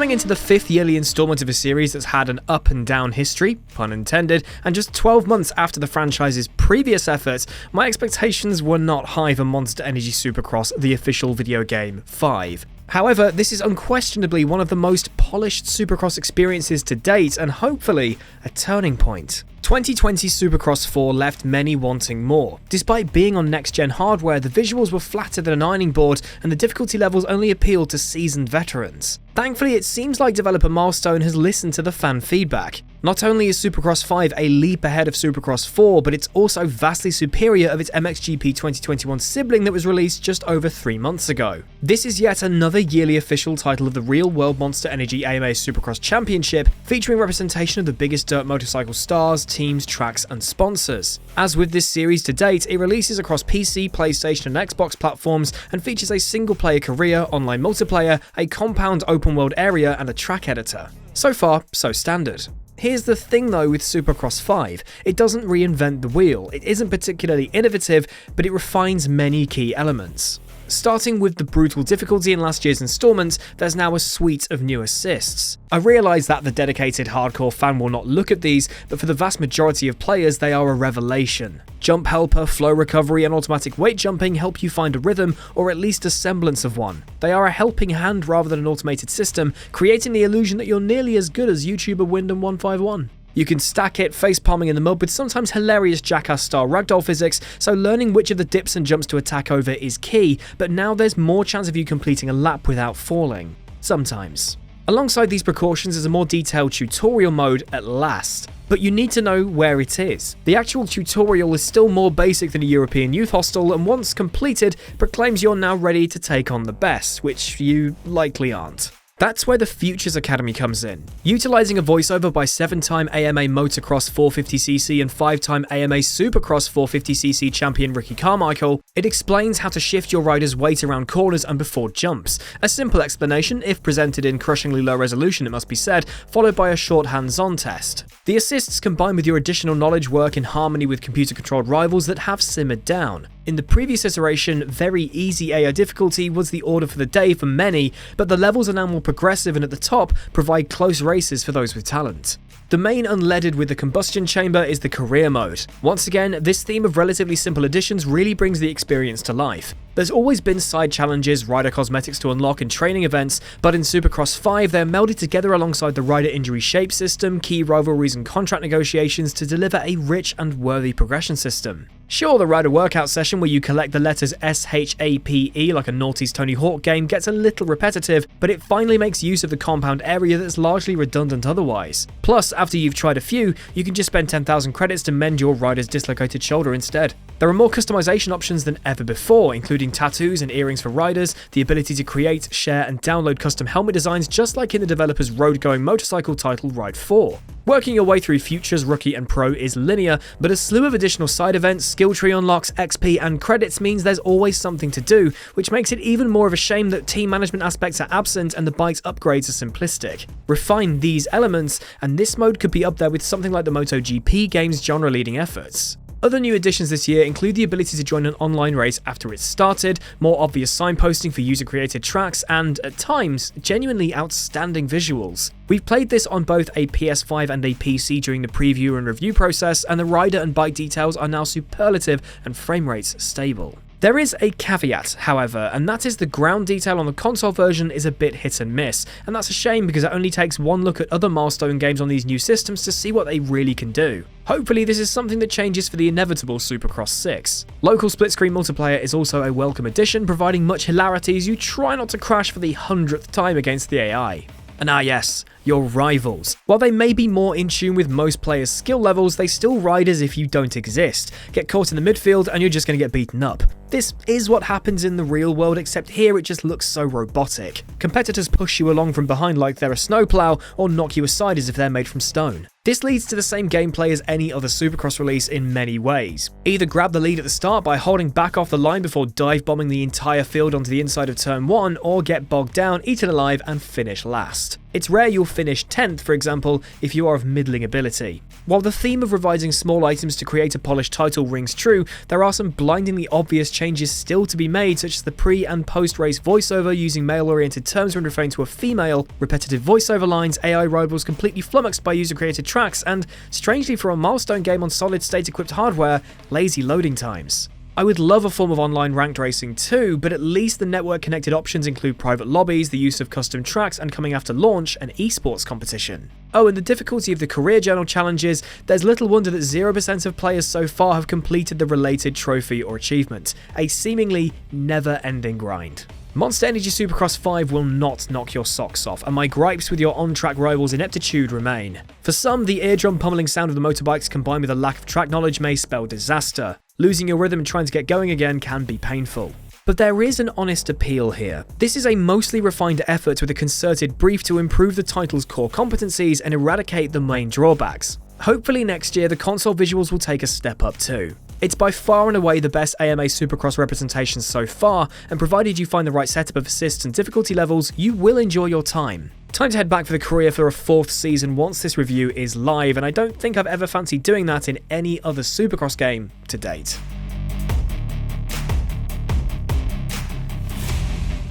coming into the 5th yearly installment of a series that's had an up and down history, pun intended, and just 12 months after the franchise's previous efforts, my expectations were not high for Monster Energy Supercross, the official video game 5. However, this is unquestionably one of the most polished Supercross experiences to date, and hopefully a turning point. 2020 Supercross 4 left many wanting more. Despite being on next-gen hardware, the visuals were flatter than an ironing board, and the difficulty levels only appealed to seasoned veterans. Thankfully, it seems like developer Milestone has listened to the fan feedback. Not only is Supercross 5 a leap ahead of Supercross 4, but it's also vastly superior of its MXGP 2021 sibling that was released just over 3 months ago. This is yet another yearly official title of the real-world Monster Energy AMA Supercross Championship, featuring representation of the biggest dirt motorcycle stars, teams, tracks, and sponsors. As with this series to date, it releases across PC, PlayStation, and Xbox platforms, and features a single-player career, online multiplayer, a compound open-world area, and a track editor. So far, so standard. Here's the thing though with Supercross 5, it doesn't reinvent the wheel, it isn't particularly innovative, but it refines many key elements. Starting with the brutal difficulty in last year's installment, there's now a suite of new assists. I realise that the dedicated hardcore fan will not look at these, but for the vast majority of players they are a revelation. Jump helper, flow recovery, and automatic weight jumping help you find a rhythm, or at least a semblance of one. They are a helping hand rather than an automated system, creating the illusion that you're nearly as good as YouTuber Wyndham151. You can stack it, face-palming in the mud with sometimes hilarious Jackass-style ragdoll physics, so learning which of the dips and jumps to attack over is key, but now there's more chance of you completing a lap without falling. Sometimes. Alongside these precautions is a more detailed tutorial mode at last, but you need to know where it is. The actual tutorial is still more basic than a European youth hostel, and once completed, proclaims you're now ready to take on the best, which you likely aren't. That's where the Futures Academy comes in. Utilising a voiceover by 7-time AMA Motocross 450cc and 5-time AMA Supercross 450cc champion Ricky Carmichael, it explains how to shift your rider's weight around corners and before jumps. A simple explanation, if presented in crushingly low resolution it must be said, followed by a short hands-on test. The assists combine with your additional knowledge work in harmony with computer-controlled rivals that have simmered down. In the previous iteration, very easy AI difficulty was the order for the day for many, but the levels are now more progressive and at the top provide close races for those with talent. The main unleaded with the combustion chamber is the career mode. Once again, this theme of relatively simple additions really brings the experience to life. There's always been side challenges, rider cosmetics to unlock and training events, but in Supercross 5 they're melded together alongside the rider injury shape system, key rivalries and contract negotiations to deliver a rich and worthy progression system. Sure, the rider workout session where you collect the letters SHAPE like a naughty's Tony Hawk game gets a little repetitive, but it finally makes use of the compound area that's largely redundant otherwise. Plus, after you've tried a few, you can just spend 10,000 credits to mend your rider's dislocated shoulder instead. There are more customization options than ever before, including tattoos and earrings for riders, the ability to create, share, and download custom helmet designs just like in the developer's road-going motorcycle title Ride 4. Working your way through Futures, Rookie, and Pro is linear, but a slew of additional side events, skill tree unlocks, XP, and credits means there's always something to do, which makes it even more of a shame that team management aspects are absent and the bike's upgrades are simplistic. Refine these elements, and this mode could be up there with something like the MotoGP game's genre-leading efforts. Other new additions this year include the ability to join an online race after it's started, more obvious signposting for user-created tracks, and, at times, genuinely outstanding visuals. We've played this on both a PS5 and a PC during the preview and review process, and the rider and bike details are now superlative and frame rates stable. There is a caveat, however, and that is the ground detail on the console version is a bit hit and miss, and that's a shame because it only takes one look at other Milestone games on these new systems to see what they really can do. Hopefully this is something that changes for the inevitable Supercross 6. Local split-screen multiplayer is also a welcome addition, providing much hilarity as you try not to crash for the 100th time against the AI. And yes, your rivals. While they may be more in tune with most players' skill levels, they still ride as if you don't exist. Get caught in the midfield and you're just going to get beaten up. This is what happens in the real world, except here it just looks so robotic. Competitors push you along from behind like they're a snowplow, or knock you aside as if they're made from stone. This leads to the same gameplay as any other Supercross release in many ways. Either grab the lead at the start by holding back off the line before dive bombing the entire field onto the inside of turn 1, or get bogged down, eaten alive, and finish last. It's rare you'll finish 10th, for example, if you are of middling ability. While the theme of revising small items to create a polished title rings true, there are some blindingly obvious changes still to be made, such as the pre- and post-race voiceover using male-oriented terms when referring to a female, repetitive voiceover lines, AI rivals completely flummoxed by user-created tracks, and, strangely for a milestone game on solid-state equipped hardware, lazy loading times. I would love a form of online ranked racing too, but at least the network-connected options include private lobbies, the use of custom tracks, and coming after launch, an esports competition. Oh, and the difficulty of the career journal challenges, there's little wonder that 0% of players so far have completed the related trophy or achievement, a seemingly never-ending grind. Monster Energy Supercross 5 will not knock your socks off, and my gripes with your on-track rivals' ineptitude remain. For some, the eardrum pummeling sound of the motorbikes combined with a lack of track knowledge may spell disaster. Losing your rhythm and trying to get going again can be painful. But there is an honest appeal here. This is a mostly refined effort with a concerted brief to improve the title's core competencies and eradicate the main drawbacks. Hopefully next year the console visuals will take a step up too. It's by far and away the best AMA Supercross representation so far, and provided you find the right setup of assists and difficulty levels, you will enjoy your time. Time to head back for the career for a 4th season once this review is live, and I don't think I've ever fancied doing that in any other Supercross game to date.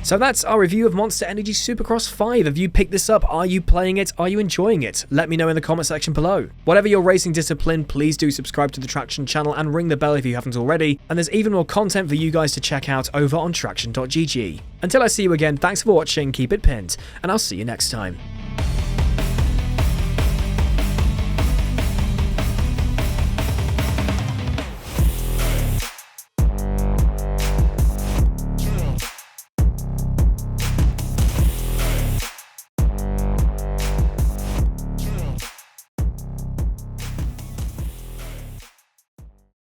So that's our review of Monster Energy Supercross 5. Have you picked this up? Are you playing it? Are you enjoying it? Let me know in the comment section below. Whatever your racing discipline, please do subscribe to the Traxion channel and ring the bell if you haven't already. And there's even more content for you guys to check out over on TraxionGG. Until I see you again, thanks for watching, keep it pinned, and I'll see you next time.